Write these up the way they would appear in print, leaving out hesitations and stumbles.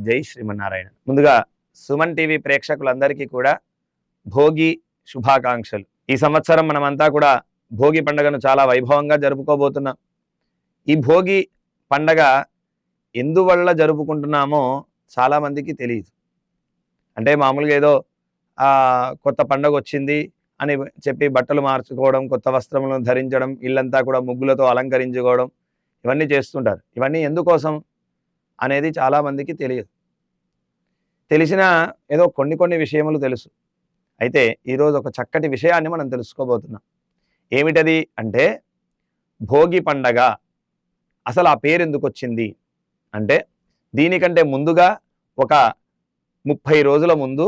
జై శ్రీమన్నారాయణ. ముందుగా సుమన్ టీవీ ప్రేక్షకులందరికీ కూడా భోగి శుభాకాంక్షలు. ఈ సంవత్సరం మనమంతా కూడా భోగి పండుగను చాలా వైభవంగా జరుపుకోబోతున్నాం. ఈ భోగి పండగ ఎందువల్ల జరుపుకుంటున్నామో చాలా మందికి తెలియదు. అంటే మామూలుగా ఏదో కొత్త పండగ వచ్చింది అని చెప్పి బట్టలు మార్చుకోవడం, కొత్త వస్త్రములను ధరించడం, ఇల్లంతా కూడా ముగ్గులతో అలంకరించుకోవడం, ఇవన్నీ చేస్తుంటారు. ఇవన్నీ ఎందుకోసం అనేది చాలా మందికి తెలియదు. తెలిసిన ఏదో కొన్ని విషయములు తెలుసు. అయితే ఈరోజు ఒక చక్కటి విషయాన్ని మనం తెలుసుకోబోతున్నాం. ఏమిటది అంటే భోగి పండగ. అసలు ఆ పేరు ఎందుకు వచ్చింది అంటే, దీనికంటే ముందుగా ఒక 30 రోజుల ముందు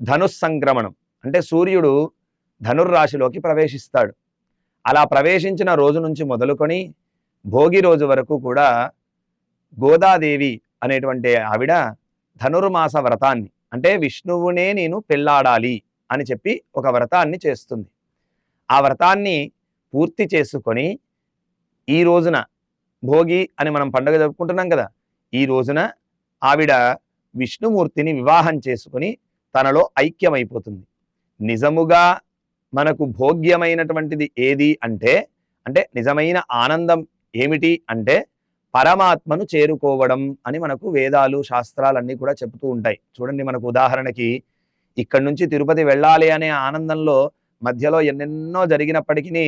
ధనుస్సంక్రమణం అంటే సూర్యుడు ధనుర్రాశిలోకి ప్రవేశిస్తాడు. అలా ప్రవేశించిన రోజు నుంచి మొదలుకొని భోగి రోజు వరకు కూడా గోదాదేవి అనేటువంటి ఆవిడ ధనుర్మాస వ్రతాన్ని, అంటే విష్ణువునే నేను పెళ్ళాడాలి అని చెప్పి ఒక వ్రతాన్ని చేస్తుంది. ఆ వ్రతాన్ని పూర్తి చేసుకొని ఈ రోజున భోగి అని మనం పండుగ జరుపుకుంటున్నాం కదా, ఈ రోజున ఆవిడ విష్ణుమూర్తిని వివాహం చేసుకుని తనలో ఐక్యమైపోతుంది. నిజముగా మనకు భోగ్యమైనటువంటిది ఏది అంటే నిజమైన ఆనందం ఏమిటి అంటే పరమాత్మను చేరుకోవడం అని మనకు వేదాలు శాస్త్రాలన్నీ కూడా చెబుతూ ఉంటాయి. చూడండి, మనకు ఉదాహరణకి ఇక్కడి నుంచి తిరుపతి వెళ్ళాలి అనే ఆనందంలో మధ్యలో ఎన్నెన్నో జరిగినప్పటికీ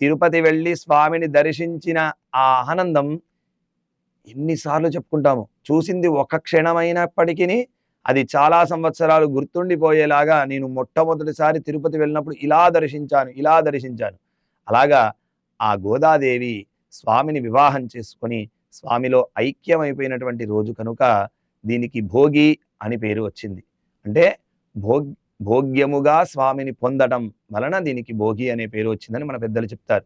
తిరుపతి వెళ్ళి స్వామిని దర్శించిన ఆ ఆనందం ఎన్నిసార్లు చెప్పుకుంటాము. చూసింది ఒక క్షణమైనప్పటికీ అది చాలా సంవత్సరాలు గుర్తుండిపోయేలాగా, నేను మొట్టమొదటిసారి తిరుపతి వెళ్ళినప్పుడు ఇలా దర్శించాను. అలాగా ఆ గోదాదేవి స్వామిని వివాహం చేసుకొని స్వామిలో ఐక్యమైపోయినటువంటి రోజు కనుక దీనికి భోగి అని పేరు వచ్చింది. అంటే భోగ్యముగా స్వామిని పొందడం వలన దీనికి భోగి అనే పేరు వచ్చిందని మన పెద్దలు చెప్తారు.